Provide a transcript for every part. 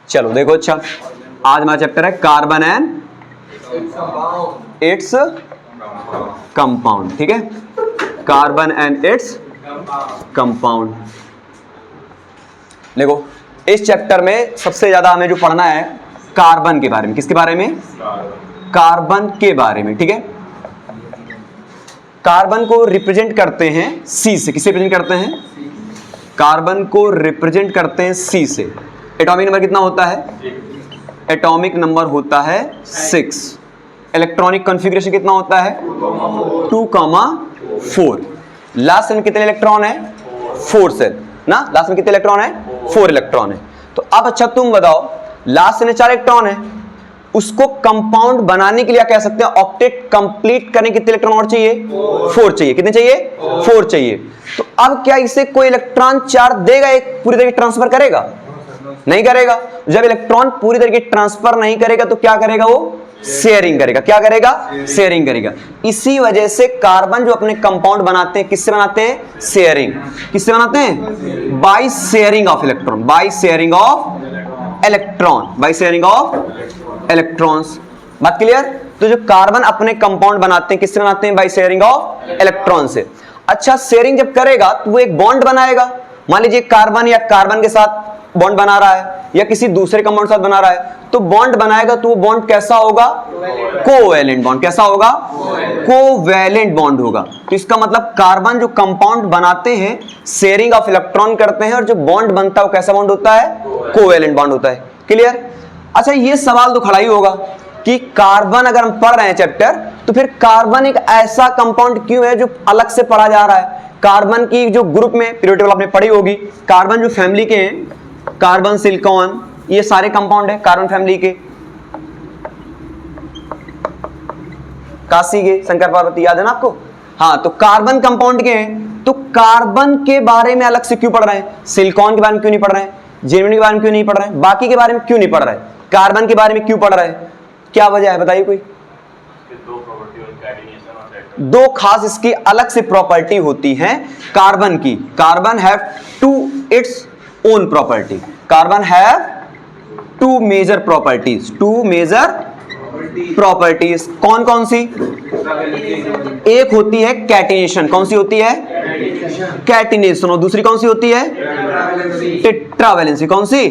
चलो देखो, अच्छा आज हमारा चैप्टर है कार्बन एंड इट्स कंपाउंड। ठीक है, कार्बन एंड इट्स कंपाउंड। देखो इस चैप्टर में सबसे ज्यादा हमें जो पढ़ना है कार्बन के बारे में। किसके बारे में? कार्बन के बारे में। ठीक है, कार्बन को रिप्रेजेंट करते हैं सी से। किसे रिप्रेजेंट करते हैं? कार्बन को रिप्रेजेंट करते हैं सी से। एटॉमिक नंबर कितना होता है? एटॉमिक नंबर होता है 6। इलेक्ट्रॉनिक कॉन्फ़िगरेशन कितना होता है? 2,4। लास्ट में कितने इलेक्ट्रॉन है? 4 सेल ना। लास्ट में कितने इलेक्ट्रॉन है? 4 इलेक्ट्रॉन है। तो अब अच्छा तुम बताओ, लास्ट में 4 इलेक्ट्रॉन है, उसको कंपाउंड बनाने के लिए कह सकते हैं ऑक्टेट कंप्लीट करने कितने इलेक्ट्रॉन और चाहिए? 4 चाहिए। कितने चाहिए? 4 चाहिए। तो अब क्या इसे कोई इलेक्ट्रॉन चार्ज देगा, एक पूरी तरीके ट्रांसफर करेगा? नहीं करेगा। जब इलेक्ट्रॉन पूरी तरीके ट्रांसफर नहीं करेगा तो क्या करेगा? वो शेयरिंग करेगा। क्या करेगा? शेयरिंग करेगा। इसी वजह से कार्बन जो अपने कंपाउंड बनाते हैं, किससे बनाते हैं? शेयरिंग। किससे बनाते हैं? By sharing of electron. By sharing of electron. By sharing of electrons. बात क्लियर? तो जो कार्बन अपने कंपाउंड बनाते हैं, किससे बनाते हैं? बाय शेयरिंग ऑफ इलेक्ट्रॉन से। अच्छा, शेयरिंग जब करेगा तो वो एक बॉन्ड बनाएगा। मान लीजिए कार्बन या कार्बन के साथ बॉन्ड बना रहा है या किसी दूसरे कंपाउंड के साथ बना रहा है, तो बॉन्ड बनाएगा तो वो बॉन्ड कैसा होगा? Covalent bond. कैसा होगा? कोवैलेंट बॉन्ड होगा। तो इसका मतलब कार्बन जो कंपाउंड बनाते हैं शेयरिंग ऑफ इलेक्ट्रॉन करते हैं, और जो बॉन्ड बनता है वो कैसा बॉन्ड होता है? कोवैलेंट बॉन्ड होता है। क्लियर? अच्छा, ये सवाल तो खड़ा ही होगा कि कार्बन अगर हम पढ़ रहे हैं चैप्टर, तो फिर कार्बन एक ऐसा कंपाउंड क्यों है जो अलग से पढ़ा जा रहा है? कार्बन की जो ग्रुप में पीरियोडिक टेबल आपने पढ़ी होगी, कार्बन जो फैमिली के हैं, कार्बन, सिलिकॉन, ये सारे कंपाउंड है कार्बन फैमिली के। काशी के शंकर पार्वती, याद है ना आपको? हाँ, तो कार्बन कंपाउंड के हैं। तो कार्बन के बारे में अलग से क्यों पढ़ रहे हैं? सिलिकॉन के बारे में क्यों नहीं पढ़ रहे हैं? जेमिनी के बारे में क्यों नहीं पढ़ रहे हैं? बाकी के बारे में क्यों नहीं पढ़ रहे हैं? कार्बन के बारे में क्यों पढ़ रहे हैं? क्या वजह है बताइए कोई? दो खास इसकी अलग से प्रॉपर्टी होती हैं कार्बन की। Carbon have two its own property. Carbon have two major properties. Two major properties कौन कौन सी? एक होती है कैटिनेशन। कौन सी होती है? कैटिनेशन। और दूसरी कौन सी होती है? टेट्रावैलेंसी। कौन सी?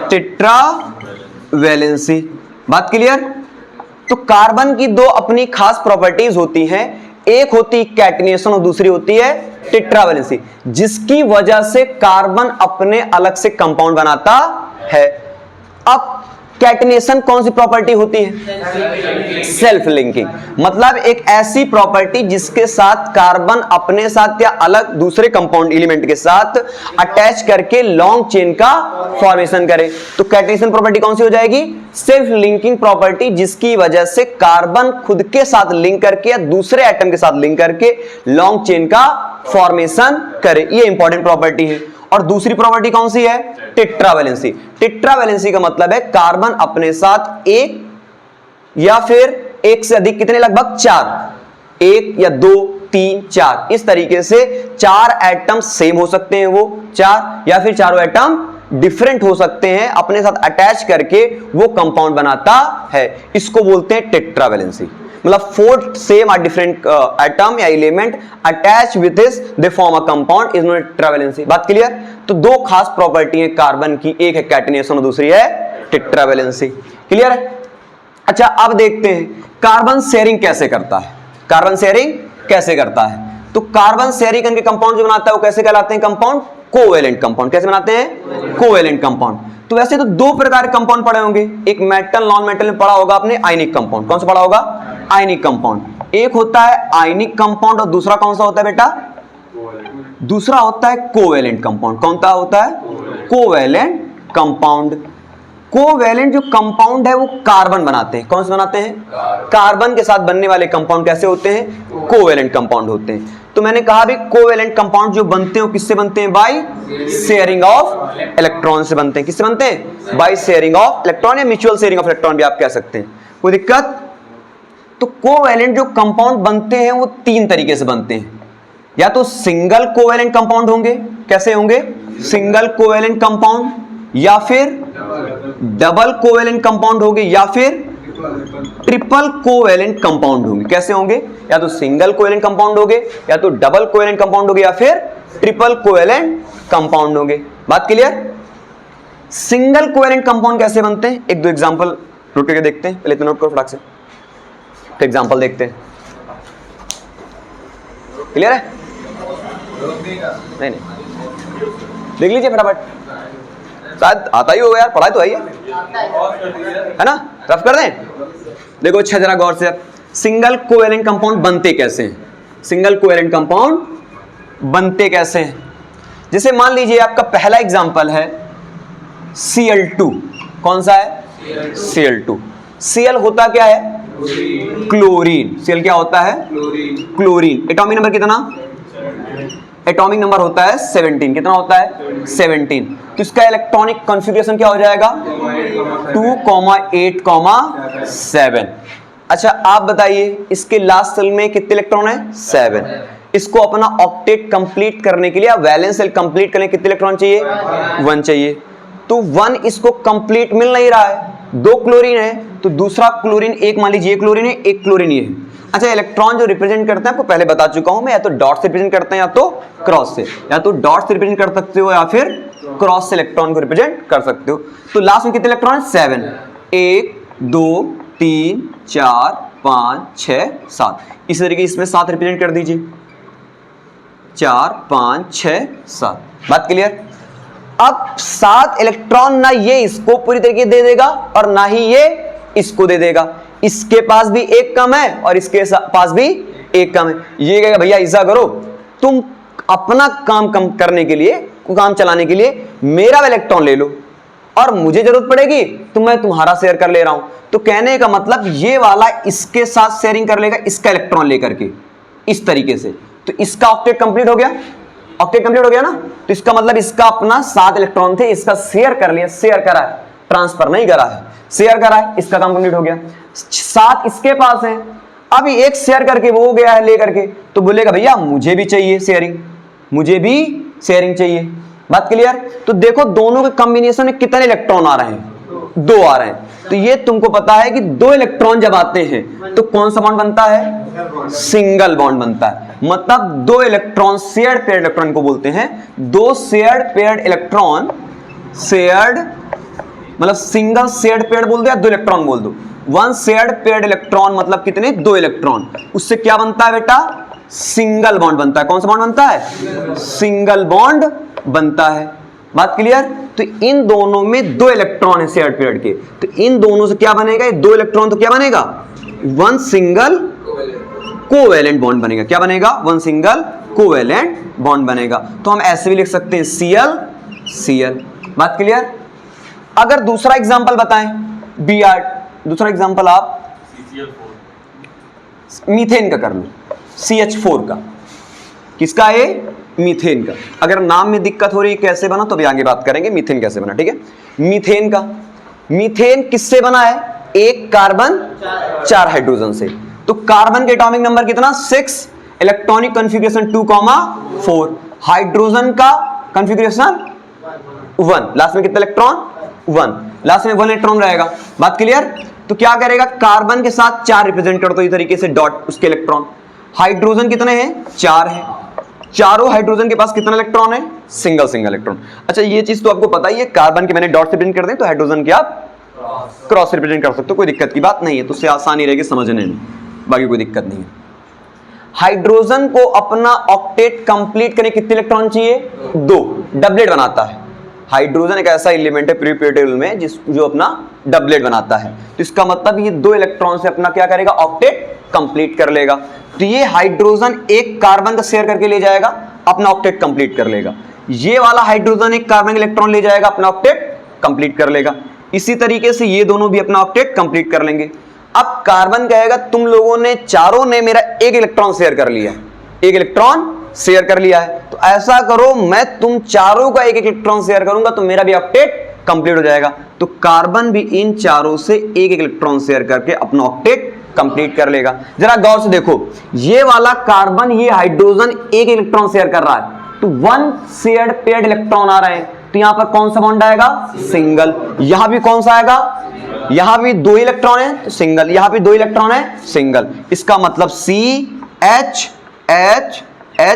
टेट्रावैलेंसी। बात क्लियर? तो कार्बन की दो अपनी खास प्रॉपर्टीज होती हैं, एक होती कैटिनेशन और दूसरी होती है टेट्रावैलेंसी, जिसकी वजह से कार्बन अपने अलग से कंपाउंड बनाता है। अब कैटिनेशन कौन सी प्रॉपर्टी होती है? Self linking. मतलब एक ऐसी प्रॉपर्टी जिसके साथ कार्बन अपने साथ या अलग दूसरे कंपाउंड एलिमेंट के साथ अटैच करके लॉन्ग चेन का फॉर्मेशन करे। तो कैटिनेशन प्रॉपर्टी कौन सी हो जाएगी? सेल्फ लिंकिंग प्रॉपर्टी, जिसकी वजह से कार्बन खुद के साथ लिंक करके या दूसरे एटम के साथ लिंक करके लॉन्ग चेन का फॉर्मेशन करे। ये इंपॉर्टेंट प्रॉपर्टी है। और दूसरी प्रॉपर्टी कौन सी है? टेट्रावैलेंसी। टेट्रावैलेंसी का मतलब है कार्बन अपने साथ एक या फिर एक से अधिक, कितने? लगभग 4, 1 या 2, 3, 4, इस तरीके से 4 एटम सेम हो सकते हैं, वो 4, या फिर चारों एटम डिफरेंट हो सकते हैं, अपने साथ अटैच करके वो कंपाउंड बनाता है। इसको बोलते हैं टेट्रावैलेंसी। मतलब 4 सेम और डिफरेंट एटम या element attach with this they form a compound is known tetravalency. बात क्लियर? तो दो खास प्रॉपर्टी है कार्बन की, एक है कैटिनेशन और दूसरी है टेट्रावैलेंसी। क्लियर है? अच्छा, अब देखते हैं कार्बन शेयरिंग कैसे करता है। कार्बन शेयरिंग कैसे करता है? तो कार्बन शेयरिंग करके कंपाउंड जो बनाता है वो कैसे कहलाते हैं? Compound covalent compound. कैसे बनाते हैं? Covalent compound. तो वैसे तो दो प्रकार के कंपाउंड पढ़े होंगे, एक मेटल नॉन मेटल में पढ़ा होगा आपने आयनिक कंपाउंड। कौन सा पढ़ा होगा? Ionic compound. एक होता है आयनिक कंपाउंड और दूसरा कौन सा होता है बेटा? दूसरा होता है कोवैलेंट कंपाउंड। कौन सा होता है? Covalent compound. कोवैलेंट जो कंपाउंड है वो कार्बन बनाते हैं। कौन से बनाते हैं? कार्बन के साथ बनने वाले कंपाउंड कैसे होते हैं? कोवैलेंट कंपाउंड होते हैं। तो मैंने कहा भी कोवैलेंट कंपाउंड जो बनते हैं किससे बनते हैं? बाय शेयरिंग ऑफ इलेक्ट्रॉन से बनते हैं। किससे बनते हैं? बाय शेयरिंग ऑफ इलेक्ट्रॉन या म्यूचुअल शेयरिंग ऑफ इलेक्ट्रॉन भी आप कह सकते हैं। कोई दिक्कत? तो कोवैलेंट जो कंपाउंड बनते हैं वो 3 तरीके से बनते हैं। या तो सिंगल कोवैलेंट कंपाउंड होंगे। कैसे होंगे? सिंगल कोवैलेंट कंपाउंड, या फिर डबल कोवेलेंट कंपाउंड होंगे या फिर ट्रिपल कोवेलेंट कंपाउंड होंगे। कैसे होंगे? या तो सिंगल कोवेलेंट कंपाउंड होंगे, या तो डबल कोवेलेंट कंपाउंड होंगे, या फिर ट्रिपल कोवेलेंट कंपाउंड होंगे। बात क्लियर? सिंगल कोवेलेंट कंपाउंड कैसे बनते हैं? एक दो एग्जांपल नोट करके देखते हैं। पहले तो नोट करो फटाक से, तो एग्जांपल देखते हैं। क्लियर है? नहीं देख लीजिए फटाफट, शायद आता ही होगा यार, पढ़ाई तो है ना? रफ कर दें। देखो अच्छा जरा गौर से, सिंगल कोवेलेंट कंपाउंड बनते कैसे हैं? सिंगल कोवेलेंट कंपाउंड बनते कैसे हैं? जैसे मान लीजिए आपका पहला एग्जांपल है Cl2। कौन सा है? Cl2। Cl होता क्या है? क्लोरीन। Cl क्या होता है? क्लोरीन। एटॉमिक नंबर कितना? एटॉमिक नंबर होता है 17। कितना होता है? 17। तो इसका इलेक्ट्रॉनिक कॉन्फ़िगरेशन क्या हो जाएगा? 2,8,7। अच्छा आप बताइए, इसके लास्ट सेल में कितने इलेक्ट्रॉन है? 7। इसको अपना ऑक्टेट कंप्लीट करने के लिए, वैलेंस सेल कंप्लीट करने कितने इलेक्ट्रॉन चाहिए? 1 चाहिए। तो 1 इसको कंप्लीट मिल नहीं रहा है। 2 क्लोरीन है तो दूसरा क्लोरीन, एक मान लीजिए क्लोरीन है, एक क्लोरीन ये है। अच्छा इलेक्ट्रॉन जो रिप्रेजेंट करते हैं आपको पहले बता चुका हूं मैं, या तो डॉट से रिप्रेजेंट करते हैं या तो क्रॉस से। या तो डॉट से रिप्रेजेंट कर सकते हो या फिर क्रॉस से इलेक्ट्रॉन को रिप्रेजेंट कर सकते हो। तो लास्ट में कितने इलेक्ट्रॉन है? 7। 1 2 3 4 5 6 7। इस तरीके इसमें 7 रिप्रेजेंट कर दीजिए। 4 5 6 7। बात क्लियर? अब 7 इलेक्ट्रॉन ना ये इसको पूरी तरीके दे देगा और ना ही ये इसको दे देगा। इसके पास भी एक कम है और इसके पास भी एक कम है। ये कहेगा भैया ऐसा करो, तुम अपना काम कम करने के लिए, काम चलाने के लिए मेरा इलेक्ट्रॉन ले लो और मुझे जरूरत पड़ेगी तो मैं तुम्हारा शेयर कर ले रहा हूं। तो कहने का मतलब ये वाला इसके साथ शेयरिंग कर लेगा इसका इलेक्ट्रॉन लेकर के, इस तरीके से। तो इसका ऑक्टेट कंप्लीट हो गया। ऑक्टेट कंप्लीट हो गया ना? तो इसका मतलब इसका अपना 7 इलेक्ट्रॉन थे, इसका शेयर कर लिया। शेयर करा है, ट्रांसफर नहीं करा है, शेयर करा है, इसका काम कंप्लीट हो गया। 7 इसके पास है, अभी एक शेयर करके वो गया है लेकर के, तो बोलेगा भैया मुझे भी चाहिए शेयरिंग, मुझे भी शेयरिंग चाहिए। बात क्लियर? तो देखो दोनों के कॉम्बिनेशन में कितने इलेक्ट्रॉन आ रहे हैं? 2 आ रहे हैं। तो ये तुमको पता है कि 2 इलेक्ट्रॉन जब आते हैं तो कौन सा बॉन्ड बनता है? सिंगल बॉन्ड बनता है। मतलब 2 इलेक्ट्रॉन, शेयर्ड पेयर्ड इलेक्ट्रॉन को बोलते हैं। 2 शेयर्ड पेयर्ड इलेक्ट्रॉन, शेयर्ड मतलब सिंगल शेयर्ड पेयर्ड बोल दो या 2 इलेक्ट्रॉन बोल दो। 1 शेयर्ड पेयर्ड इलेक्ट्रॉन मतलब कितने? 2 इलेक्ट्रॉन। उससे क्या बनता है बेटा? सिंगल बॉन्ड बनता है। कौन सा बॉन्ड बनता है? सिंगल बॉन्ड बनता है। बात क्लियर? तो इन दोनों में 2 इलेक्ट्रॉन है शेयर्ड पेयर्ड के, तो इन दोनों से क्या बनेगा? ये 2 इलेक्ट्रॉन तो क्या बनेगा? 1 सिंगल कोवेलेंट बॉन्ड बनेगा। क्या बनेगा? 1 सिंगल कोवेलेंट बॉन्ड बनेगा। तो हम ऐसे भी लिख सकते हैं Cl Cl। बात क्लियर? अगर दूसरा एग्जांपल बताएं, Br, दूसरा एग्जांपल आप मीथेन का कर लो, CH4 का। किसका है? मीथेन का। अगर नाम में दिक्कत हो रही है कैसे बना तो अभी आगे बात करेंगे मीथेन कैसे बना, ठीक है? मीथेन का, मीथेन किससे बना है? 1 कार्बन 4 हाइड्रोजन से। तो कार्बन के एटॉमिक नंबर कितना? 6, इलेक्ट्रॉनिक कॉन्फ़िगरेशन 2,4, हाइड्रोजन का कॉन्फ़िगरेशन 1, लास्ट में कितना इलेक्ट्रॉन? 1, लास्ट में 1 इलेक्ट्रॉन रहेगा। बात क्लियर? तो क्या करेगा? कार्बन के साथ 4 रिप्रेजेंट कर दो इस तरीके से, डॉट उसके इलेक्ट्रॉन। हाइड्रोजन कितने हैं? 4 है। चारों हाइड्रोजन के पास कितना इलेक्ट्रॉन है? Single single electron. अच्छा ये चीज तो आपको पता ही है, कार्बन के मैंने डॉट से रिप्रेजेंट कर दें तो हाइड्रोजन के आप क्रॉस से रिप्रेजेंट कर सकते हो, कोई दिक्कत की बात नहीं है। तो उससे आसानी रहेगी समझने में, बाकी कोई दिक्कत नहीं है। हाइड्रोजन को अपना ऑक्टेट कंप्लीट करने कितने इलेक्ट्रॉन चाहिए? 2, डबलेट बनाता है। हाइड्रोजन एक ऐसा एलिमेंट है पीरियोडिक टेबल में जो अपना डबलेट बनाता है। तो इसका मतलब ये 2 इलेक्ट्रॉन से अपना क्या करेगा? ऑक्टेट कंप्लीट कर लेगा। तो ये हाइड्रोजन एक कार्बन का शेयर करके ले जाएगा, अपना ऑक्टेट कंप्लीट कर लेगा। ये वाला हाइड्रोजन एक कार्बन का इलेक्ट्रॉन ले जाएगा, अपना ऑक्टेट कंप्लीट कर लेगा। इसी तरीके से ये दोनों भी अपना ऑक्टेट कंप्लीट कर लेंगे। अब कार्बन कहेगा तुम लोगों ने चारों ने मेरा 1 इलेक्ट्रॉन शेयर कर लिया, 1 इलेक्ट्रॉन शेयर कर लिया है, तो ऐसा करो मैं तुम चारों का 1 इलेक्ट्रॉन शेयर करूंगा तो मेरा भी ऑक्टेट कंप्लीट हो जाएगा। तो कार्बन भी इन चारों से 1 इलेक्ट्रॉन शेयर करके अपना ऑक्टेट कंप्लीट कर लेगा। जरा गौर से देखो, ये वाला कार्बन, ये हाइड्रोजन 1 इलेक्ट्रॉन शेयर कर रहा है, तो 1 शेयर्ड पेयर्ड इलेक्ट्रॉन आ रहे हैं। तो यहां पर कौन सा बॉन्ड आएगा? सिंगल। यहां भी कौन सा आएगा? यहां भी 2 इलेक्ट्रॉन है तो सिंगल, यहां भी 2 इलेक्ट्रॉन है सिंगल। इसका मतलब CH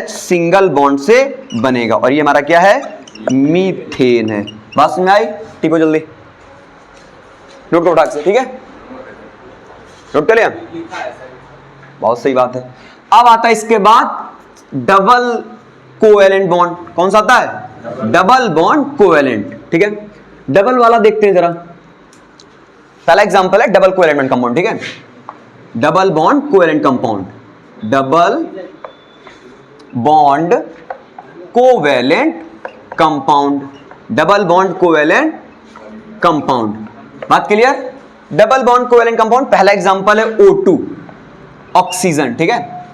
सिंगल बॉन्ड से बनेगा और ये हमारा क्या है? मीथेन है। बात समझ में आई? टिपो जल्दी, नोट करो फटाक से, ठीक है? नोट कर लिया? बहुत सही बात है। अब आता है इसके बाद डबल कोवेलेंट बॉन्ड। कौन सा आता है? डबल बॉन्ड कोवेलेंट, ठीक है? डबल वाला देखते हैं जरा। पहला एग्जांपल है डबल कोवेलेंट कंपाउंड, ठीक है? Double bond covalent compound, double bond covalent compound, double bond covalent compound. बात clear? Double bond covalent compound, पहला एग्जांपल है O2, ऑक्सीजन, ठीक है?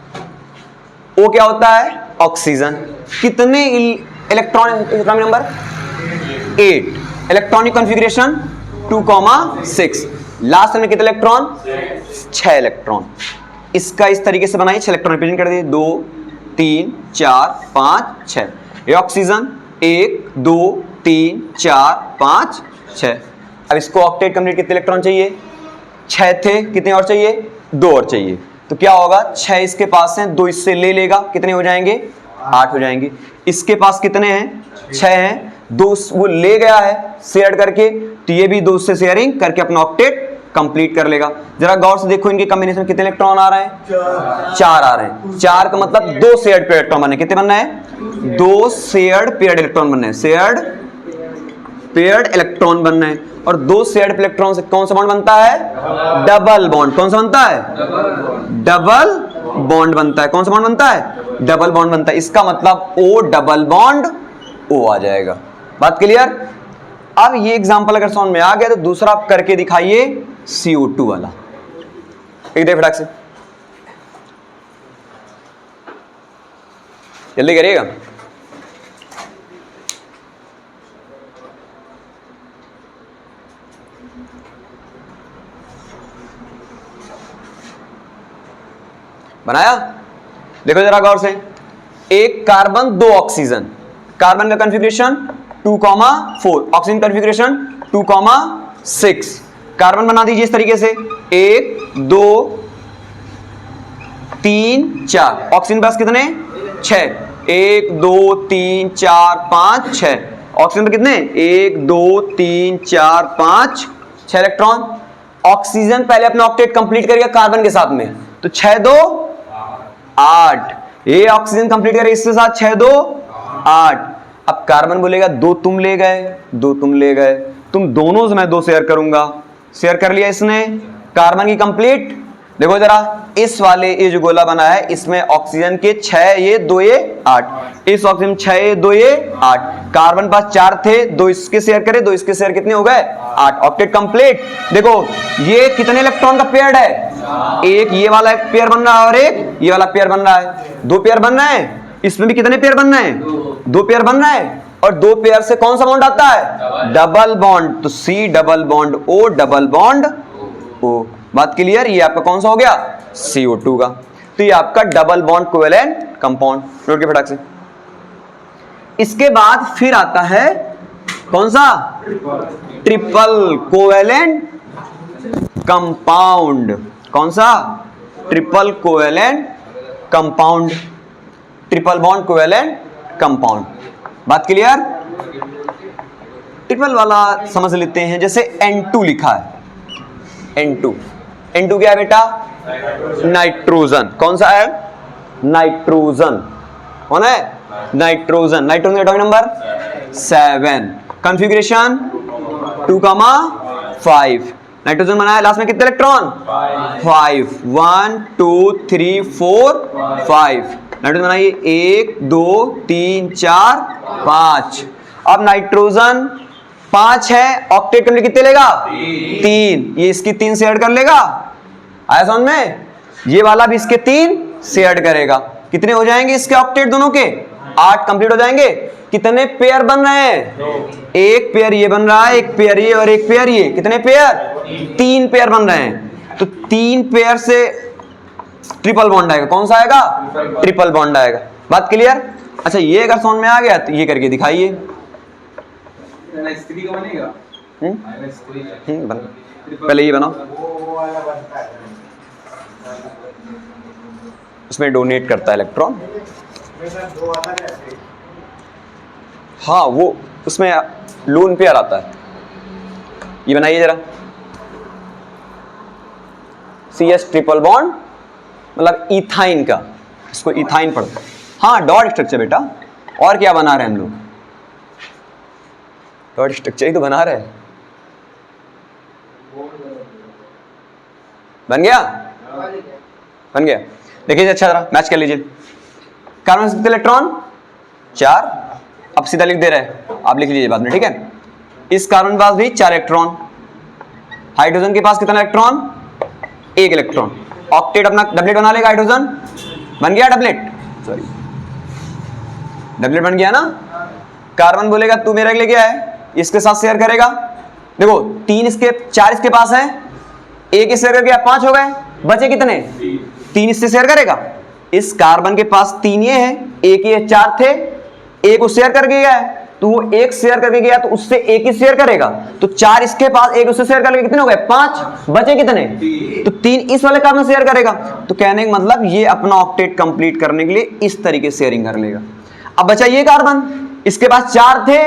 O क्या होता है? ऑक्सीजन। कितने electron, atomic number 8, electronic configuration 2,6, last में कितने इलेक्ट्रॉन? 6 इलेक्ट्रॉन। इसका इस तरीके से बनाइए, 6 इलेक्ट्रॉन रिप्रेजेंट कर दिए, 2 3 4 5 6। ये ऑक्सीजन 1 2 3 4 5 6। अब इसको ऑक्टेट कंप्लीट कितने इलेक्ट्रॉन चाहिए? 6 थे, कितने और चाहिए? 2 और चाहिए। तो क्या होगा? 6 इसके पास हैं, 2 इससे ले लेगा, कितने हो जाएंगे? 8 हो जाएंगे। इसके पास कितने हैं? 6 हैं, 2 वो ले गया है शेयर करके, तो ये भी 2 से शेयरिंग करके अपना ऑक्टेट कंप्लीट कर लेगा। जरा गौर से देखो, इनके कॉम्बिनेशन में कितने इलेक्ट्रॉन आ रहे हैं? 4 आ रहे हैं। 4 का मतलब 2 शेयर्ड पेयर इलेक्ट्रॉन बनने, कितने बनना है? 2 शेयर्ड पेयर्ड इलेक्ट्रॉन बनने, शेयर्ड पेयर्ड इलेक्ट्रॉन बनना है। और 2 शेयर्ड इलेक्ट्रॉन से कौन सा बॉन्ड बनता है? Double bond. कौन सा बनता है? डबल बॉन्ड बनता है। कौन सा बॉन्ड बनता है? डबल बॉन्ड बनता है। इसका मतलब O डबल बॉन्ड O आ जाएगा। बात क्लियर? अब ये एग्जांपल अगर समझ में आ गया तो दूसरा आप करके दिखाइए, CO2 वाला। एक दे फटाक से, जल्दी करिएगा। बनाया? देखो जरा गौर से, 1 कार्बन 2 ऑक्सीजन, कार्बन का कॉन्फ़िगरेशन 2,4, ऑक्सीजन कॉन्फ़िगरेशन 2,6। कार्बन बना दीजिए इस तरीके से, 1 2 3 4, ऑक्सीजन पास कितने? 6, 1 2 3 4 5 6। ऑक्सीजन पर कितने? 1 2 3 4 5 6 इलेक्ट्रॉन। ऑक्सीजन पहले अपना ऑक्टेट कंप्लीट करेगा कार्बन के साथ में, तो 6 2 8। ये ऑक्सीजन कंप्लीट करेगा इसके साथ, 6 2 8। अब कार्बन बोलेगा 2 तुम ले गए, 2 तुम ले गए, तुम दोनों से मैं 2 शेयर करूंगा। शेयर कर लिया इसने, कार्बन की कंप्लीट। देखो जरा, इस वाले ये जो गोला बना है इसमें ऑक्सीजन के 6 ये 2 ये 8, इस ऑक्सीजन 6 ये 2 ये 8। कार्बन पास 4 थे, 2 इसके शेयर करे, 2 इसके शेयर, कितने हो गए? 8। Octet complete. देखो ये कितने इलेक्ट्रॉन का पेयर है? एक ये वाला एक पेयर बन रहा है और एक ये वाला पेयर बन रहा है। 2 पेयर बन रहा है। इसमें भी कितने पेयर बन रहे हैं? 2 पेयर बन रहा है। और 2 पेयर से कौन सा बॉन्ड आता है? Double bond. तो C double bond O double bond O। बात क्लियर? ये आपका कौन सा हो गया? CO2 का। तो ये आपका double bond covalent compound. Note के फटाक से। इसके बाद फिर आता है कौन सा? Triple covalent compound. कौन सा? Triple covalent compound, triple bond covalent compound. बात क्लियर? ट्रिपल वाला समझ लेते हैं, जैसे N2 लिखा है, N2। N2 क्या है बेटा? नाइट्रोजन। कौन सा है? नाइट्रोजन। कौन है? Nitrogen. Nitrogen atomic number 7, configuration 2,5। Nitrogen बनाया, लास्ट में कितने इलेक्ट्रॉन? 5। 1 2 3 4 5। नाइट्रोजन बनाइए, 1 2 3 4 5। अब नाइट्रोजन 5 है, ऑक्टेट कंप्लीट कितने लेगा? 3। ये इसकी 3 से ऐड कर लेगा। आया समझ में? ये वाला भी इसके 3 से ऐड करेगा। कितने हो जाएंगे इसके ऑक्टेट दोनों के? 8 कंप्लीट हो जाएंगे। कितने पेयर बन रहे हैं? एक पेयर ये बन रहा है, एक पेयर ये और एक पेयर ये। कितने पेयर? 3 पेयर बन रहे हैं। तो 3 पेयर से ट्रिपल बॉन्ड आएगा। कौन सा आएगा? ट्रिपल बॉन्ड आएगा। बात क्लियर? अच्छा, ये अगर समझ में आ गया तो ये करके दिखाइए। का बनेगा। पहले ये बनाओ, उसमें डोनेट करता है इलेक्ट्रॉन। हाँ वो उसमें लोन पेयर आता है। ये बनाइए जरा, CS ट्रिपल बॉन्ड मतलब इथाइन का, इसको इथाइन पढ़ते हैं। हाँ डॉट स्ट्रक्चर बेटा, और क्या बना रहे हैं हम लोग? डॉट स्ट्रक्चर ही तो बना रहे हैं। बन गया? बन गया। देखिए अच्छा जरा मैच कर लीजिए। कार्बन कितने इलेक्ट्रॉन? 4। अब सीधा लिख दे रहे हैं, आप लिख लीजिए बाद में, ठीक है। इस कार्बन के पास भी 4 इलेक्ट्रॉन। हाइड्रोजन के पास कितना इलेक्ट्रॉन? 1 इलेक्ट्रॉन। ऑक्टेट अपना डबलेट बना लेगा हाइड्रोजन। बन गया डबलेट, सॉरी डबलेट बन गया ना। कार्बन बोलेगा तू मेरे लिए क्या है, इसके साथ शेयर करेगा। देखो 3 इसके 4 इसके पास है, 1 शेयर कर गया, 5 हो गए, बचे कितने? 3 इससे शेयर करेगा। इस कार्बन के पास 3 ये है, 1 ये 4 थे, 1 वो शेयर कर गया है, तो वो 1 शेयर करके गया तो उससे 1 ही शेयर करेगा। तो 4 इसके पास, 1 उससे शेयर करके कितने हो गए? 5। बचे कितने? तो 3 इस वाले कार्बन शेयर करेगा। तो कहने का मतलब ये अपना ऑक्टेट कंप्लीट करने के लिए इस तरीके से शेयरिंग कर लेगा। अब बचा ये कार्बन, इसके पास 4 थे,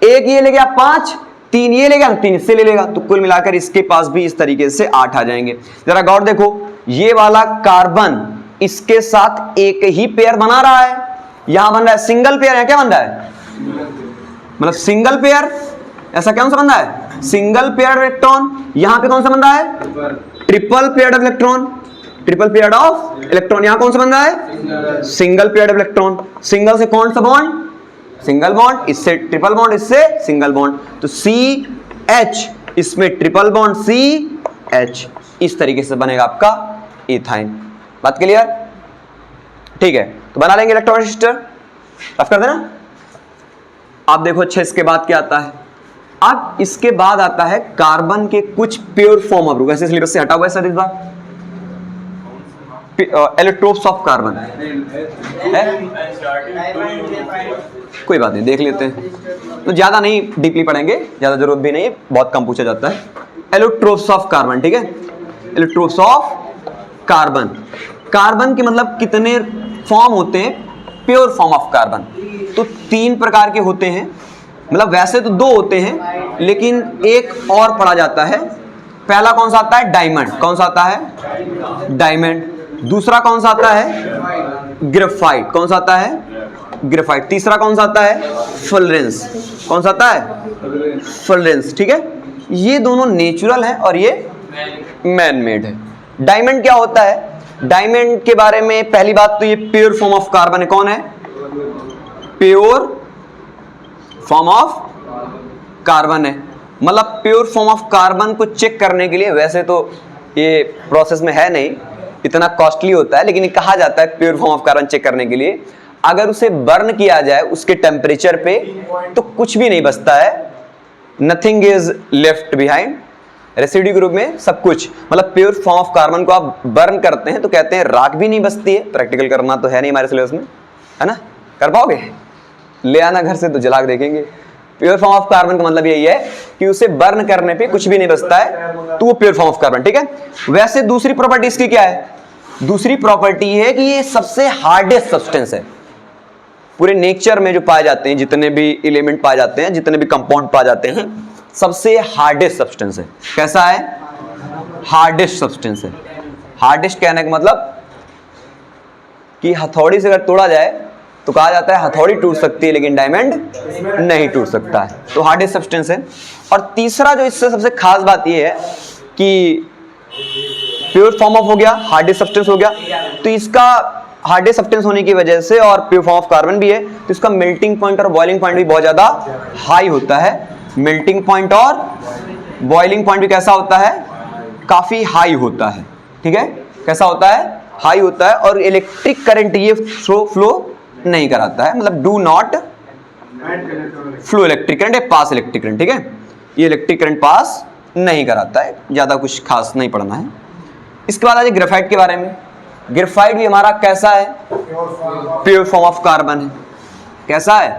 1 ये ले गया 5, 3 ये ले गया तो 3 इससे ले लेगा। तो कुल मिलाकर इसके पास भी इस तरीके से 8 आ जाएंगे। जरा गौर देखो, ये वाला कार्बन इसके साथ एक ही पेयर बना रहा है, यहां बन रहा है सिंगल पेयर है। क्या बन रहा है? मतलब सिंगल पेयर। ऐसा कौन सा बन रहा है? Single pair electron. यहां पे कौन सा बन रहा है? Triple pair of electron. Triple pair of electron. यहां कौन सा बन रहा है? Single pair of electron. Single से कौन सा बॉन्ड? सिंगल बॉन्ड, इससे ट्रिपल बॉन्ड, इससे सिंगल बॉन्ड। तो CH, इसमें ट्रिपल बॉन्ड CH, इस तरीके से बनेगा आपका इथाइन। बात क्लियर? ठीक है, तो बना लेंगे इलेक्ट्रॉन रजिस्टर। रफ कर देना। आप देखो अच्छा इसके बाद क्या आता है? अब इसके बाद आता है कार्बन के कुछ प्योर फॉर्म ऑफ ग्रुप। वैसे सिलेबस से हटा हुआ है सर इस बार। एलोट्रोप्स ऑफ कार्बन है, कोई बात नहीं, देख लेते हैं। तो ज्यादा नहीं डीपली पढ़ेंगे, ज्यादा जरूरत भी नहीं, बहुत कम पूछा जाता है। एलोट्रोप्स ऑफ कार्बन, ठीक है। Allotropes of carbon. कार्बन के मतलब कितने फॉर्म होते हैं? प्योर फॉर्म ऑफ कार्बन तो 3 प्रकार के होते हैं। मतलब वैसे तो 2 होते हैं, लेकिन एक और पढ़ा जाता है। पहला कौन सा आता है? डायमंड। कौन सा आता है? डायमंड। दूसरा कौन सा आता है? ग्रेफाइट। कौन सा आता है? ग्रेफाइट। तीसरा कौन सा आता है? फुलरेंस। कौन सा आता है? फुलरेंस, ठीक है। ये दोनों नेचुरल है और ये मैन मेड है। डायमंड क्या होता है? डायमंड के बारे में पहली बात तो ये प्योर फॉर्म ऑफ कार्बन है। कौन है? प्योर फॉर्म ऑफ कार्बन है। मतलब प्योर फॉर्म ऑफ कार्बन को चेक करने के लिए, वैसे तो ये प्रोसेस में है नहीं, इतना कॉस्टली होता है, लेकिन ये कहा जाता है pure form of carbon check करने के लिए अगर उसे बर्न किया जाए उसके टेम्परेचर पे तो कुछ भी नहीं बचता है। Nothing is left behind. Residue group में सब कुछ, मतलब प्योर फॉर्म ऑफ कार्बन को आप बर्न करते हैं तो कहते हैं राख भी नहीं बचती है। प्रैक्टिकल करना तो है नहीं हमारे सिलेबस में, है ना? कर पाओगे? ले आना घर से तो जला के देखेंगे। प्योर फॉर्म ऑफ कार्बन का मतलब यही है कि उसे बर्न करने पे कुछ भी नहीं बचता है, तो वो प्योर फॉर्म ऑफ कार्बन, ठीक है। वैसे दूसरी प्रॉपर्टी इसकी क्या है? दूसरी प्रॉपर्टी है कि ये सबसे हार्डेस्ट सब्सटेंस है पूरे नेचर में जो पाए जाते हैं, जितने भी एलिमेंट पाए जाते हैं, जितने भी कंपाउंड पाए जाते हैं, सबसे हार्डेस्ट सब्सटेंस है। कैसा है? हार्डेस्ट सब्सटेंस है। हार्डेस्ट कहने का मतलब कि हथौड़ी से अगर तोड़ा जाए तो कहा जाता है हथौड़ी टूट सकती है लेकिन डायमंड नहीं टूट सकता है, तो हार्डेस्ट सब्सटेंस है। और तीसरा जो इससे सबसे खास बात यह है कि प्योर फॉर्म ऑफ हो गया, हार्डेस्ट सब्सटेंस हो गया, तो इसका हार्डेस्ट सब्सटेंस होने की वजह से और प्योर फॉर्म ऑफ कार्बन भी है तो इसका मेल्टिंग पॉइंट और बॉइलिंग पॉइंट भी बहुत ज्यादा हाई होता है। मेल्टिंग पॉइंट और बॉइलिंग पॉइंट भी कैसा होता है? काफी हाई होता है, ठीक है। कैसा होता है? हाई होता है। और इलेक्ट्रिक करंट ये फ्लो नहीं कराता है, मतलब do not flow electric current, pass electric current, ठीक है। ये इलेक्ट्रिक करंट पास नहीं कराता है, ज्यादा कुछ खास नहीं पढ़ना है। इसके बाद आज ग्रेफाइट के बारे में। ग्रेफाइट भी हमारा कैसा है? प्योर फॉर्म ऑफ कार्बन है। कैसा है?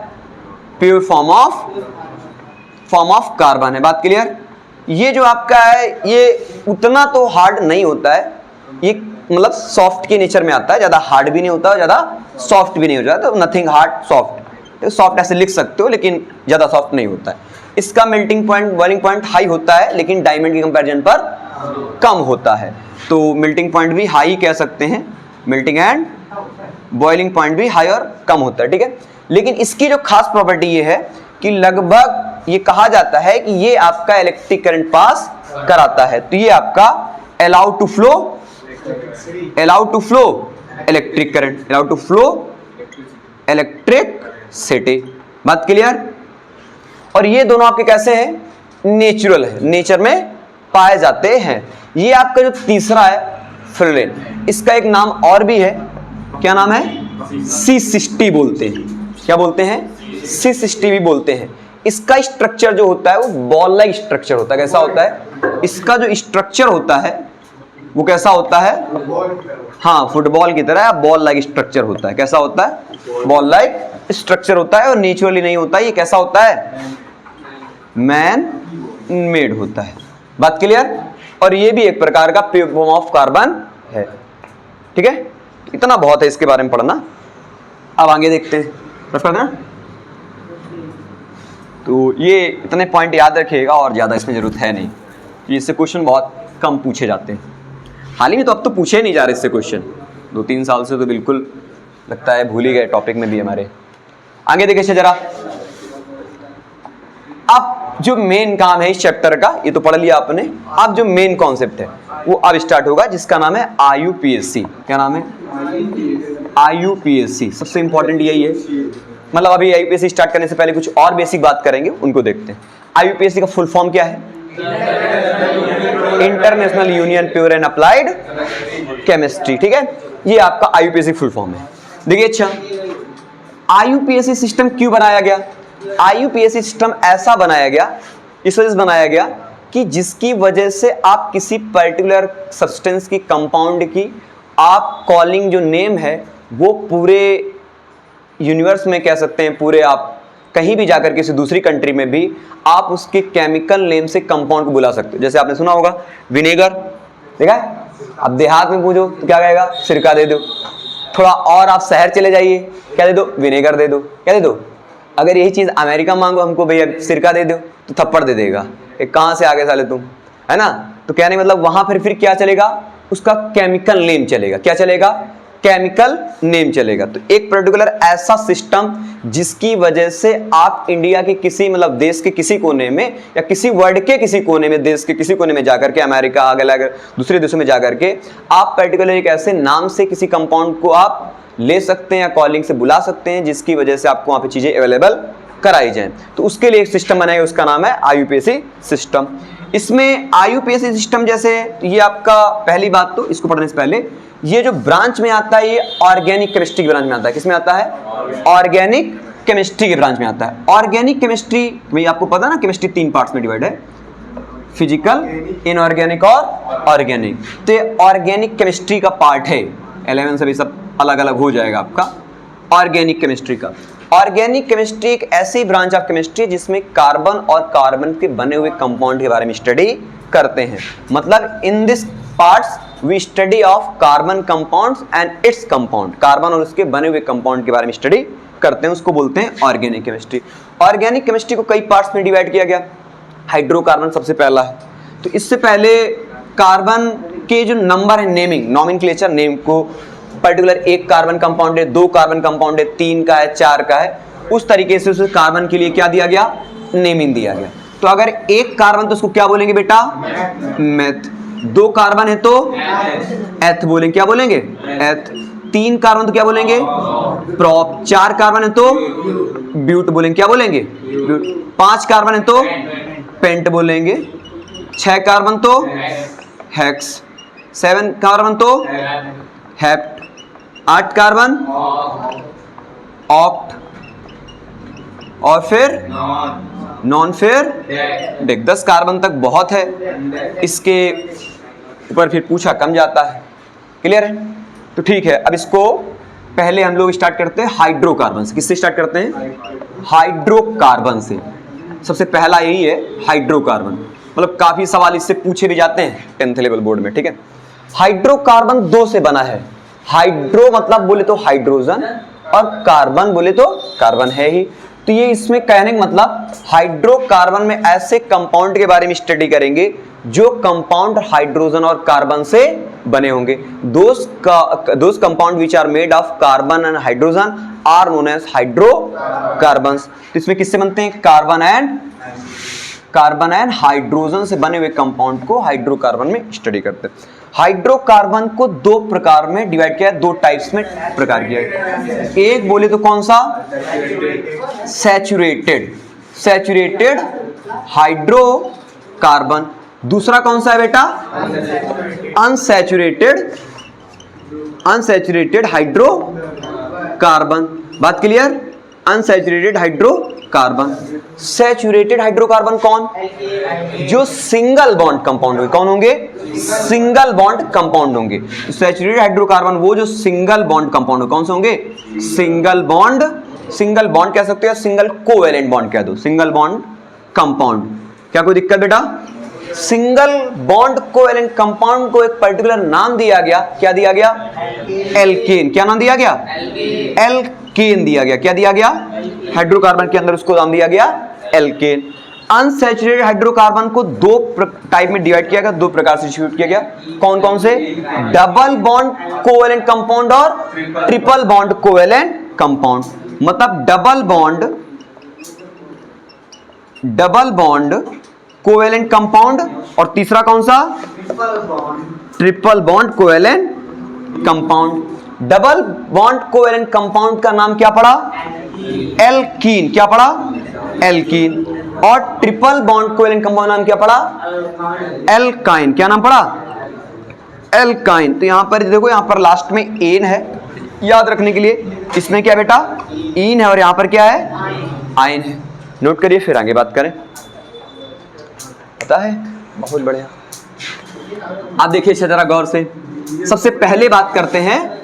Pure form of form of carbon है। बात क्लियर? ये जो आपका है ये उतना तो हार्ड नहीं होता है, ये मतलब सॉफ्ट के नेचर में आता है, ज्यादा हार्ड भी नहीं होता और ज्यादा सॉफ्ट भी नहीं हो जाता, तो नथिंग हार्ड सॉफ्ट, तो सॉफ्ट ऐसे लिख सकते हो लेकिन ज्यादा सॉफ्ट नहीं होता है। इसका melting point boiling point high होता है लेकिन डायमंड के कंपैरिजन पर कम होता है, तो मेल्टिंग पॉइंट भी हाई कह सकते हैं, मेल्टिंग एंड बॉइलिंग पॉइंट भी हाई और कम होता है, ठीक है। लेकिन इसकी जो खास प्रॉपर्टी ये है कि लगभग ये कहा जाता है कि ये आपका इलेक्ट्रिक करंट पास कराता है, तो ये आपका allow to flow electric current, allow to flow electricity. बात क्लियर? और ये दोनों आपके कैसे हैं? नेचुरल है, नेचर में पाए जाते हैं। ये आपका जो तीसरा है फ्लोरीन, इसका एक नाम और भी है, क्या नाम है? C60 बोलते हैं। क्या बोलते हैं? C60 भी बोलते हैं। इसका स्ट्रक्चर जो होता है वो बॉल लाइक स्ट्रक्चर होता है। कैसा होता है? इसका जो स्ट्रक्चर होता है वो कैसा होता है? हाँ, फुटबॉल की तरह बॉल लाइक स्ट्रक्चर होता है। कैसा होता है? बॉल लाइक स्ट्रक्चर होता है और नेचुरली नहीं होता है। ये कैसा होता है? मैन मेड होता है। बात क्लियर? और ये भी एक प्रकार का प्योर फॉर्म ऑफ कार्बन है, ठीक है। इतना बहुत है इसके बारे में पढ़ना। अब आगे देखते हैं, तो ये इतने पॉइंट याद रखिएगा और ज़्यादा इसमें जरूरत है नहीं, इससे क्वेश्चन बहुत कम पूछे जाते हैं। हाल ही में तो अब तो पूछे नहीं जा रहे इससे क्वेश्चन, 2-3 साल से तो बिल्कुल लगता है भूल ही गए टॉपिक में भी हमारे। आगे देखिए जरा, अब जो मेन काम है इस चैप्टर का ये तो पढ़ लिया आपने। अब जो मेन कॉन्सेप्ट है वो अब स्टार्ट होगा, जिसका नाम है IUPAC। क्या नाम है? IUPAC। सबसे इंपॉर्टेंट यही है, मतलब अभी IUPAC स्टार्ट करने से पहले कुछ और बेसिक बात करेंगे, उनको देखते हैं। IUPAC का फुल फॉर्म क्या है? International union pure and applied chemistry, ठीक है। ये आपका IUPAC फुल फॉर्म है। देखिए अच्छा, IUPAC सिस्टम क्यों बनाया गया? IUPAC सिस्टम ऐसा बनाया गया, इस वजह से बनाया गया कि जिसकी वजह से आप किसी पर्टिकुलर सब्सटेंस की, कंपाउंड की आप कॉलिंग जो नेम है वो पूरे यूनिवर्स में कह सकते हैं, पूरे आप कहीं भी जाकर किसी दूसरी कंट्री में भी आप उसके केमिकल नेम से कंपाउंड को बुला सकते हो। जैसे आपने सुना होगा विनेगर, देखा है? अब देहात में पूछो तो क्या कहेगा? सिरका दे दो। थोड़ा और आप शहर चले जाइए, क्या दे दो? विनेगर दे दो। क्या दे दो? अगर यही चीज अमेरिका मांगो हमको, भैया सिरका दे दो, तो थप्पड़ दे देगा, एक कहां से आगे साले तुम, है ना। तो कहने मतलब वहां फिर क्या चलेगा? उसका केमिकल नेम चलेगा। क्या चलेगा? केमिकल नेम चलेगा। तो एक पर्टिकुलर ऐसा सिस्टम जिसकी वजह से आप इंडिया के किसी मतलब देश के किसी कोने में या किसी वर्ल्ड के किसी कोने में, देश के किसी कोने में जाकर के, अमेरिका अगर दूसरे देशों में जाकर के आप पर्टिकुलर एक ऐसे नाम से किसी कंपाउंड को आप ले सकते हैं या कॉलिंग से बुला सकते हैं जिसकी वजह से आपको वहां पे चीजें अवेलेबल कराई जाएं। तो उसके लिए एक सिस्टम बनाया, उसका नाम है IUPAC सिस्टम। इसमें IUPAC सिस्टम जैसे ये आपका पहली बात, तो इसको पढ़ने से पहले ये जो ब्रांच में आता है ये ऑर्गेनिक केमिस्ट्री की ब्रांच में आता है। किसमें आता है? ऑर्गेनिक केमिस्ट्री के ब्रांच में आता है। ऑर्गेनिक केमिस्ट्री में आपको पता है ना, केमिस्ट्री 3 पार्ट्स में डिवाइड है, फिजिकल, इनऑर्गेनिक और ऑर्गेनिक। तो ये ऑर्गेनिक केमिस्ट्री का पार्ट है। 11 से भी सब अलग अलग हो जाएगा आपका ऑर्गेनिक केमिस्ट्री का। ऑर्गेनिक केमिस्ट्री एक ऐसी ब्रांच ऑफ केमिस्ट्री जिसमें कार्बन और कार्बन के बने हुए कंपाउंड के बारे में स्टडी करते हैं। मतलब in this parts we study of carbon compounds and its compound, carbon और उसके बने हुए कंपाउंड के बारे में स्टडी करते हैं, उसको बोलते हैं ऑर्गेनिक केमिस्ट्री। ऑर्गेनिक केमिस्ट्री को कई पार्ट्स में डिवाइड किया गया। हाइड्रोकार्बन सबसे पहला है। तो इससे पहले कार्बन के जो नंबर है, नेमिंग, नॉमेनक्लेचर, नेम को पर्टिकुलर एक कार्बन कंपाउंड है, 2 कार्बन कंपाउंड है, 3 का है, 4 का है, उस तरीके से उस कार्बन के लिए क्या दिया गया? नेमिंग दिया गया। तो अगर एक कार्बन तो उसको क्या बोलेंगे बेटा? मेथ। 2 कार्बन है तो एथ बोलेंगे। क्या बोलेंगे? एथ। 3 कार्बन तो क्या बोलेंगे? प्रोप। 4 कार्बन है तो ब्यूट बोलेंगे। क्या बोलेंगे? ब्यूट। 5 कार्बन है तो पेंट बोलेंगे। 6 कार्बन तो हेक्स। 7 कार्बन तो हेप्ट। 8 कार्बन ऑक्ट, और फिर नॉन, फिर डेक। 10 कार्बन तक बहुत है, इसके ऊपर फिर पूछा कम जाता है। क्लियर है? तो ठीक है, अब इसको पहले हम लोग स्टार्ट करते हैं हाइड्रोकार्बन से। किससे स्टार्ट करते हैं? हाइड्रोकार्बन से। सबसे पहला यही है हाइड्रोकार्बन, मतलब काफी सवाल इससे पूछे भी जाते हैं 10th लेवल बोर्ड में, ठीक है। हाइड्रोकार्बन दो से बना है। हाइड्रो मतलब बोले तो हाइड्रोजन और कार्बन बोले तो कार्बन है ही, तो ये इसमें कहने का मतलब हाइड्रोकार्बन में ऐसे कंपाउंड के बारे में स्टडी करेंगे जो कंपाउंड हाइड्रोजन और कार्बन से बने होंगे। Those compound which are made of carbon and hydrogen are known as hydrocarbons. तो इसमें किससे बनते हैं? कार्बन एंड हाइड्रोजन से बने हुए कंपाउंड को हाइड्रोकार्बन में स्टडी करते हैं। हाइड्रोकार्बन को दो प्रकार में डिवाइड किया है, दो टाइप्स में प्रकार किया है। एक बोले तो कौन सा? Saturated hydrocarbon. दूसरा कौन सा है बेटा? Unsaturated hydrocarbon. बात clear? Unsaturated hydrocarbon. Saturated hydrocarbon कौन? जो सिंगल बॉन्ड कंपाउंड होंगे। कौन होंगे? सिंगल बॉन्ड कंपाउंड होंगे। सैचुरेटेड हाइड्रोकार्बन वो जो सिंगल बॉन्ड कंपाउंड होंगे। कौन से होंगे? सिंगल बॉन्ड कह सकते हो, सिंगल कोवेलेंट बॉन्ड कह दो, सिंगल बॉन्ड कंपाउंड। क्या कोई दिक्कत बेटा? सिंगल बॉन्ड कोवेलेंट कंपाउंड को एक पर्टिकुलर नाम दिया गया। क्या दिया गया? एल्केन। क्या नाम दिया गया? एल्केन दिया गया। क्या दिया गया? हाइड्रोकार्बन के अंदर उसको नाम दिया गया एल्केन। अनसैचुरेटेड हाइड्रोकार्बन को दो टाइप में डिवाइड किया गया, दो प्रकार से डिस्ट्रीब्यूट किया गया। कौन कौन से? डबल बॉन्ड कोवेलेंट कंपाउंड और ट्रिपल बॉन्ड कोवेलेंट कंपाउंड। मतलब डबल बॉन्ड कोवेलेंट कंपाउंड और तीसरा कौन सा? Triple bond covalent compound. Double bond covalent compound का नाम क्या पड़ा? एल्कीन। क्या पड़ा? एल्कीन। और ट्रिपल बॉन्ड कोवेलेंट कंपाउंड नाम क्या पड़ा? एल्काइन। क्या नाम पड़ा? एल्काइन। तो यहां पर देखो, यहां पर लास्ट में एन है, याद रखने के लिए। इसमें क्या बेटा? इन है और यहां पर क्या है? आयन है। नोट करिए, फिर आगे बात करें। पता है? बहुत बढ़िया। आप देखिए जरा गौर से। सबसे पहले बात करते हैं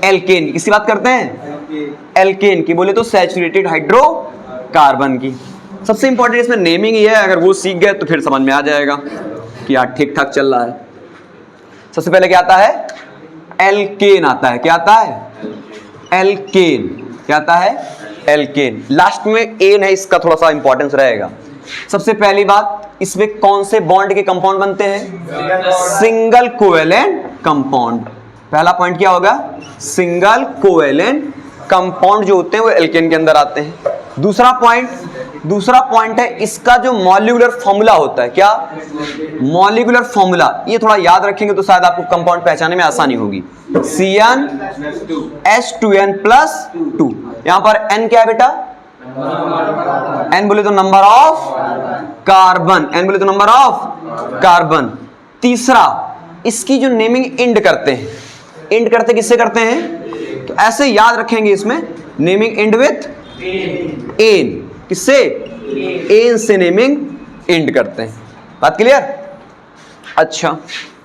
एल्केन की। किसकी बात करते हैं? एल्केन की। बोले तो सैचुरेटेड हाइड्रोकार्बन की। सबसे इंपॉर्टेंट इसमें नेमिंग ही है, अगर वो सीख गए तो फिर समझ में आ जाएगा कि यार ठीक ठाक चल रहा है। सबसे पहले क्या आता है? एल्केन आता है। क्या आता है? एल्केन। क्या आता है? एल्केन। लास्ट में एन है, इसका थोड़ा सा इंपॉर्टेंस रहेगा। सबसे पहली बात, इसमें कौन से बॉन्ड के कंपाउंड बनते हैं? Single covalent compound. पहला पॉइंट क्या होगा? सिंगल कोवेलेंट कंपाउंड जो होते हैं वो एल्केन के अंदर आते हैं। दूसरा पॉइंट है इसका जो मॉलिक्यूलर फॉर्मूला होता है। क्या? Molecular formula. ये थोड़ा याद रखेंगे तो शायद आपको कंपाउंड पहचानने में आसानी होगी। CnH2n+2। यहां पर n क्या है बेटा? n बोले तो नंबर ऑफ कार्बन। तीसरा, इसकी जो नेमिंग इंड करते किससे करते हैं? तो ऐसे याद रखेंगे, इसमें नेमिंग इंड विथ एन। किससे? एन से नेमिंग इंड करते हैं। बात क्लियर? अच्छा,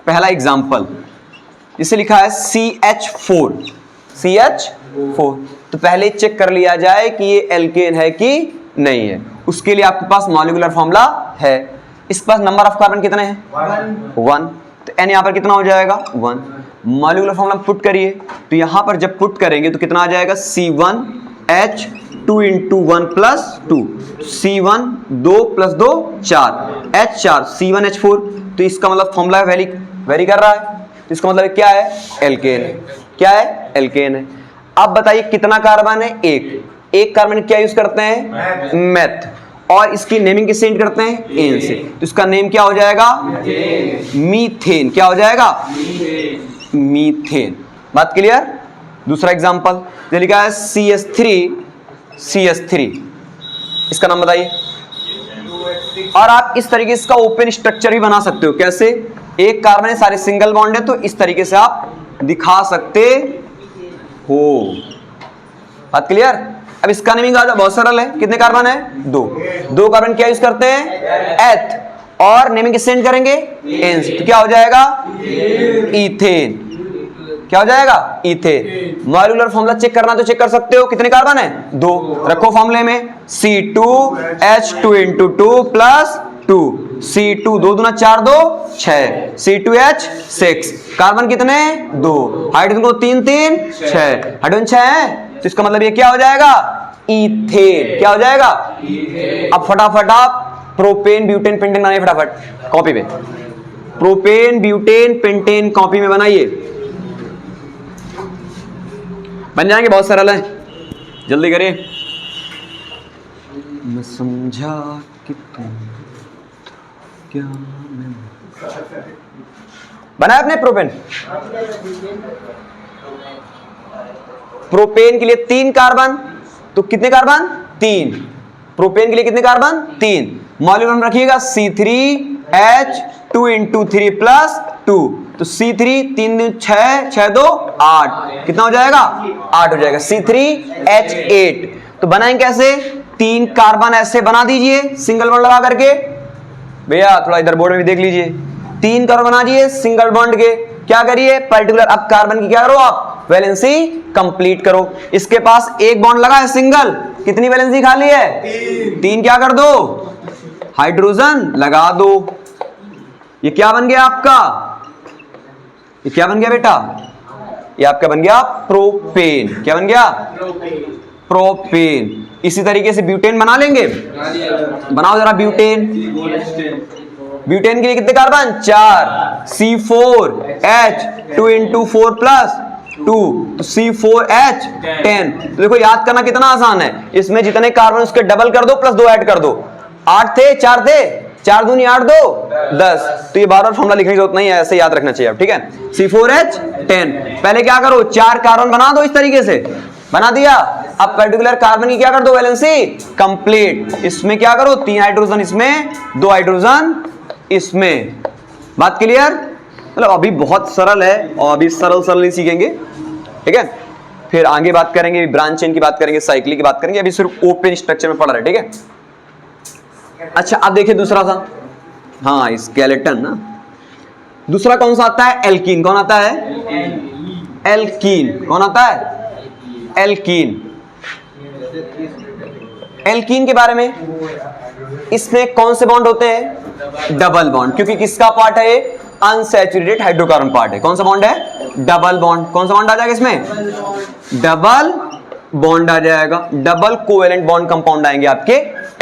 पहला एग्जांपल जिसे लिखा है CH4। तो पहले चेक कर लिया जाए कि ये एल्केन है कि नहीं है। उसके लिए आपके पास मॉलिक्यूलर फॉर्मूला है। इसके पास नंबर ऑफ कार्बन कितने हैं? 1। तो n यहां पर कितना हो जाएगा? 1। मॉलिक्यूलर फॉर्मूला पुट करिए, तो यहां पर जब पुट करेंगे तो कितना आ जाएगा? C1H2 × 1 + 2। C1 2 + 2 4, H4 C1H4। तो इसका मतलब फॉर्मूला वेरी कर रहा है, तो इसका मतलब क्या है? एल्केन है। क्या है? एल्केन है। अब बताइए कितना कार्बन है? एक कार्बन क्या यूज करते हैं? मेथ। और इसकी नेमिंग किससे इंड करते हैं? एन से। तो इसका नेम क्या हो जाएगा? मीथेन। क्या हो जाएगा? मीथेन। बात क्लियर? दूसरा एग्जांपल जो लिखा है CH3। इसका नाम बताइए। और आप इस तरीके से इसका ओपन स्ट्रक्चर भी बना सकते हो। कैसे? एक कार्बन है, सारे सिंगल बॉन्ड है, तो इस तरीके से आप दिखा सकते हो। बात क्लियर? अब इसका नेमिंग बहुत सरल है। कितने कार्बन है? 2 कार्बन क्या यूज करते हैं? एथ। और नेमिंग किससे एंड करेंगे? एन से। तो क्या हो जाएगा? इथेन। क्या हो जाएगा? इथेन। मॉलिक्यूलर फॉर्मूला चेक करना तो चेक कर सकते हो, कितने कार्बन है? 2। रखो फॉर्मूले में C2H2 × 2 प्लस 2 C2 2 दूना 4 2 6 C2H 6 कार्बन कितने? 2 हाइड्रोजन को 3 3 6 हाइड्रोजन 6 है तो इसका मतलब ये क्या हो जाएगा? इथेन। क्या हो जाएगा? अब फटाफट आप प्रोपेन ब्यूटेन पेंटेन बनाइए फटाफट कॉपी पे। प्रोपेन ब्यूटेन पेंटेन कॉपी में बनाइए, बन जाएंगे, बहुत सरल है, जल्दी करिए। मैं समझा कि तुम क्या मैं बनाया अपने प्रोपेन। प्रोपेन के लिए 3 कार्बन, तो कितने कार्बन? 3। प्रोपेन के लिए कितने कार्बन? 3। मॉलिक्यूलर नंबर रखिएगा C3H2 × 3 प्लस 2 तो C3 3 6 6 2 8 कितना हो जाएगा? 8 हो जाएगा C3H8। तो बनाएंगे कैसे? 3 कार्बन ऐसे बना दीजिए सिंगल बॉन्ड लगा करके। भैया थोड़ा इधर बोर्ड में भी देख लीजिए, 3 कार्बन बना दिए सिंगल बॉन्ड के। क्या करिए? पर्टिकुलर अब कार्बन की क्या करो आप? वैलेंसी कंप्लीट करो। इसके पास एक बॉन्ड लगा है सिंगल, कितनी वैलेंसी खाली है? 3 क्या कर दो? हाइड्रोजन लगा दो। ये क्या बन गया आपका? ये क्या बन गया बेटा? ये आपका बन गया प्रोपेन। क्या बन गया? प्रोपेन। इसी तरीके से ब्यूटेन बना लेंगे, बनाओ जरा ब्यूटेन। ब्यूटेन के लिए कितने कार्बन? 4 C4H2 × 4 प्लस 2 तो C4H10। तो देखो याद करना कितना आसान है, इसमें जितने कार्बन उसके डबल कर दो प्लस 2 ऐड कर दो। 8 थे 4 थे 4 दूनी 8 2 10। तो ये बार-बार फॉर्मूला लिखने की जरूरत नहीं है, ऐसे याद रखना चाहिए आप, ठीक है। C4H10 पहले क्या करो? 4 कार्बन बना दो, इस तरीके से बना दिया। अब पर्टिकुलर कार्बन की क्या कर दो? Valency complete. इसमें क्या करो? 3 हाइड्रोजन इसमें, 2 हाइड्रोजन इसमें। बात क्लियर? मतलब अभी बहुत सरल है और अभी सरल सरल ही सीखेंगे, ठीक है। फिर आगे बात करेंगे, ब्रांच चेन की बात करेंगे, साइक्लिक की बात करेंगे। अभी सिर्फ ओपन स्ट्रक्चर में पढ़ रहे हैं, ठीक है। अच्छा अब देखिए दूसरा सा, हाँ स्केलेटन ना। दूसरा कौन सा आता है? एल्कीन। कौन आता है? एल्कीन। कौन आता है? एल्कीन। एल्कीन के बारे में, इसमें कौन से बॉन्ड होते हैं? डबल बॉन्ड, क्योंकि किसका पार्ट है? अनसैचुरेटेड हाइड्रोकार्बन पार्ट है। कौन सा बॉन्ड है? Double bond. कौन सा बॉन्ड आ जाएगा इसमें? डबल बॉन्ड आ जाएगा। डबल कोवेलेंट बॉन्ड कंपाउंड आएंगे आपके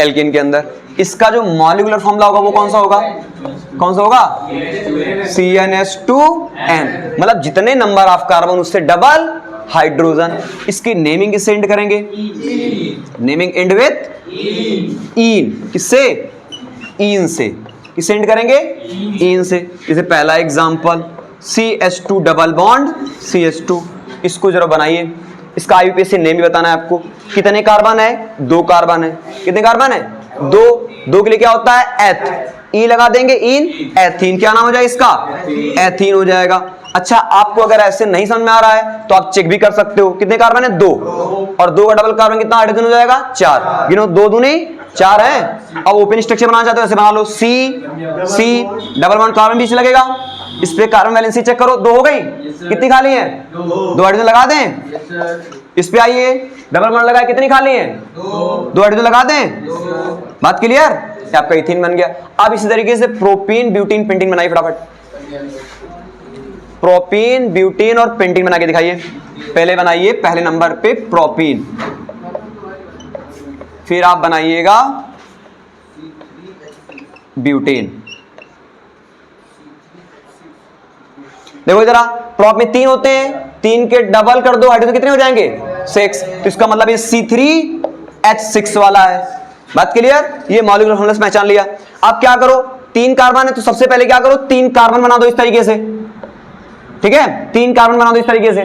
एल्कीन के अंदर। इसका जो मॉलिक्यूलर फॉर्मूला होगा वो कौन सा होगा? कौन सा होगा? CnH2n। मतलब जितने नंबर ऑफ कार्बन उससे डबल हाइड्रोजन। इसकी नेमिंग किससे एंड करेंगे? नेमिंग एंड विथ ईन। किससे? ईन से। किससे एंड करेंगे? ईन से। जैसे पहला example CH2 double bond CH2। इसको जरा बनाइए। इसका IUPAC नेम भी बताना है आपको। कितने कार्बन है? 2 कार्बन है। कितने कार्बन है? 2। 2 के लिए क्या होता है? एथ। ई लगा देंगे, इन एथीन। क्या नाम हो जाएगा इसका? एथीन हो जाएगा। अच्छा आपको अगर ऐसे नहीं समझ में आ रहा है तो आप चेक भी कर सकते हो। कितने कार्बन है? 2। और 2 का डबल कार्बन कितना हाइड्रोजन हो जाएगा? 4। गिनो, 2 दूनी 4 है। अब ओपन स्ट्रक्चर बनाना चाहते हो ऐसे बना लो। C डबल बॉन्ड कार्बन बीच लगेगा। इस पे कार्बन वैलेंसी चेक करो, 2 हो गई। कितनी खाली है? 2 हाइड्रोजन लगा दें। इस पे आइए, डबल बॉन्ड लगाए, कितनी खाली है? 2 हाइड्रोजन लगा दें। बात क्लियर? आपका इथीन बन गया। अब इसी तरीके से प्रोपीन ब्यूटीन पेंटीन बनाइए फटाफट। प्रोपीन ब्यूटीन और पेंटीन बना के दिखाइए। पहले बनाइए पहले नंबर पे प्रोपीन, फिर आप बनाइएगा ब्यूटेन। देखो जरा, प्रोप में 3 होते हैं, 3 के डबल कर दो हाइड्रोजन कितने हो जाएंगे? 6। तो इसका मतलब ये C3H6 वाला है। बात क्लियर? ये मॉलिक्यूलर फॉर्मूला पहचान लिया। अब क्या करो? 3 कार्बन है तो सबसे पहले क्या करो? 3 कार्बन बना दो इस तरीके से, ठीक है। 3 कार्बन बना दो इस तरीके से।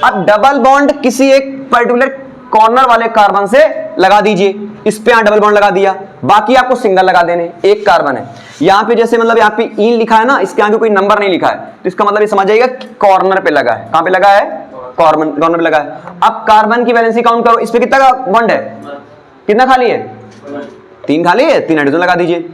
अब डबल बॉन्ड किसी एक पर्टिकुलर कॉर्नर वाले कार्बन से लगा दीजिए। इस पे डबल बॉन्ड लगा दिया, बाकी आपको सिंगल लगा देने। 1 कार्बन है यहाँ पे, जैसे मतलब यहाँ पे इन लिखा है ना, इसके आगे कोई नंबर नहीं लिखा है, तो इसका मतलब ये समझ जाइएगा कॉर्नर पे लगा है। कहां पे लगा है? कॉर्नर पे लगा है। अब कार्बन की वैलेंसी काउंट करो। इस पे कितना बॉन्ड है? कितना खाली है? 3 खाली है। 3 हाइड्रोजन लगा दीजिए।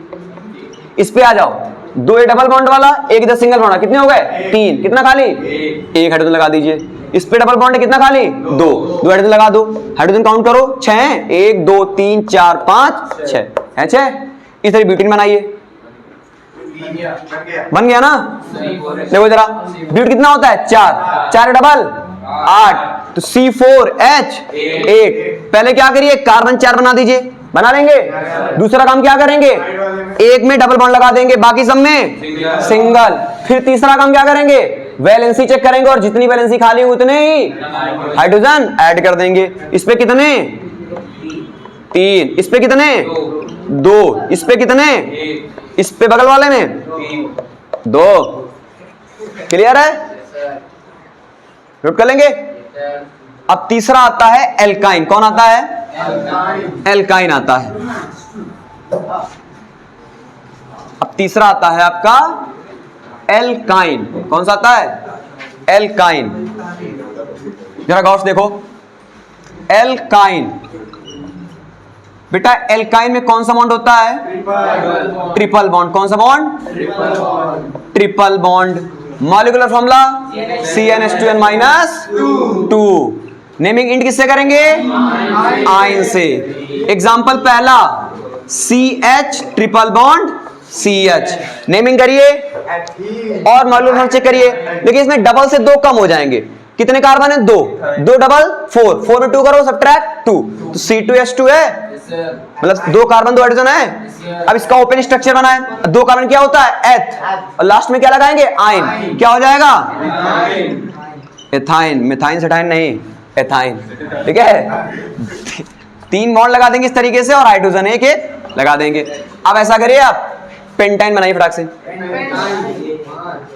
इस पे आ जाओ, दो ये डबल बॉन्ड वाला, एक इधर सिंगल बॉन्ड, कितने हो गए 3, कितना खाली एक हाइड्रोजन लगा दीजिए। इस पे डबल बॉन्ड है, कितना खाली 2 हाइड्रोजन लगा दो। हाइड्रोजन काउंट करो 6, 1 2 3 4 5 6 है 6। इस तरह ब्यूटेन बनाइए, बन गया ना। देखो जरा ब्यूट कितना होता है 4, 4 डबल 8, तो C4H8। पहले क्या करिए कार्बन 4 बना दीजिए, बना लेंगे। दूसरा काम क्या करेंगे, एक में डबल बॉन्ड लगा देंगे, बाकी सब में सिंगल। फिर तीसरा काम क्या करेंगे, वैलेंसी चेक करेंगे और जितनी वैलेंसी खाली उतने ही हाइड्रोजन ऐड कर देंगे। इस पे कितने 3, इस पे कितने 2, इस पे कितने, इस पे बगल वाले में 2। क्लियर है, नोट कर लेंगे। अब तीसरा आता है एल्काइन। कौन आता है, एल्काइन आता है। अब तीसरा आता है आपका एल्काइन। कौन सा आता है, एल्काइन। जरा गौर से देखो, एल्काइन बेटा, एल्काइन में कौन सा बॉन्ड होता है, ट्रिपल बॉन्ड। कौन सा bond, triple bond. Molecular formula CnH2n-2। Naming int किससे करेंगे, आयन से। एग्जाम्पल पहला CH triple bond CH, naming करिए और मॉलिक्यूलर फॉर्मूला चेक करिए। देखिए इसमें डबल से 2 कम हो जाएंगे, कितने कार्बन है 2, 2 डबल 4, 4 में 2 करो सब्ट्रैक्ट 2, तो C2H2 है, मतलब 2 कार्बन 2 हाइड्रोजन है। अब इसका ओपन स्ट्रक्चर बना है, 2 कार्बन क्या होता है एथ, और लास्ट में क्या लगाएंगे आयन, क्या हो जाएगा एथाइन। मिथाइन सेटाइन नहीं, एथाइन। ठीक है, 3 बॉन्ड लगा देंगे इस तरीके से और हाइड्रोजन एक एक लगा देंगे। अब ऐसा करिए आप पेंटाइन बनाइए फटाक से।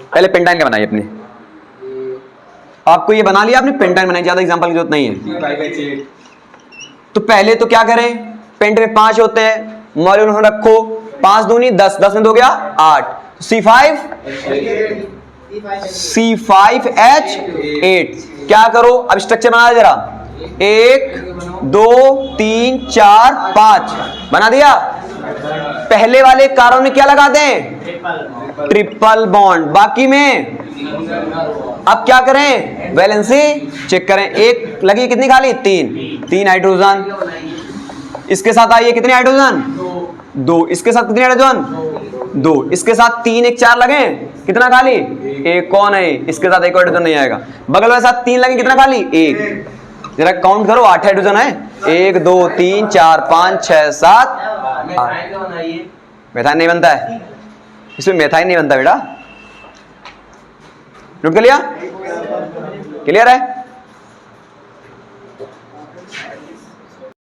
पहले पेंटाइन का बनाइए अपने, आपको ये बना लिया आपने, पेंटाइन बनाई, ज्यादा एग्जांपल की जरूरत नहीं है। तो पहले तो क्या करें, पेंट में 5 होते हैं, मॉलिक्यूलर रखो, 5 दूनी 10, 10 में 2 गया 8, C5H8। क्या करो अब स्ट्रक्चर बना जरा, 1 2 3 4 5 बना दिया। पहले वाले कार्बन में क्या लगा दें, ट्रिपल बॉन्ड, बाकी में अब क्या करें, वैलेंसी चेक करें। एक लगी, कितनी खाली 3 हाइड्रोजन। इसके साथ आइए, कितने हाइड्रोजन 2, इसके साथ कितने हाइड्रोजन 2, इसके साथ 3 1 4 लगे, कितना खाली एक। कौन है, इसके साथ एक हाइड्रोजन नहीं आएगा। बगल वाले साथ 3 लगे, कितना खाली 1। जरा काउंट करो, 8 हाइड्रोजन है, 1 2 3 4 5 6 7 8। मेथाइन नहीं बनता है, इसमें मेथाइन नहीं बनता बेटा। नोट कर लिया, क्लियर है।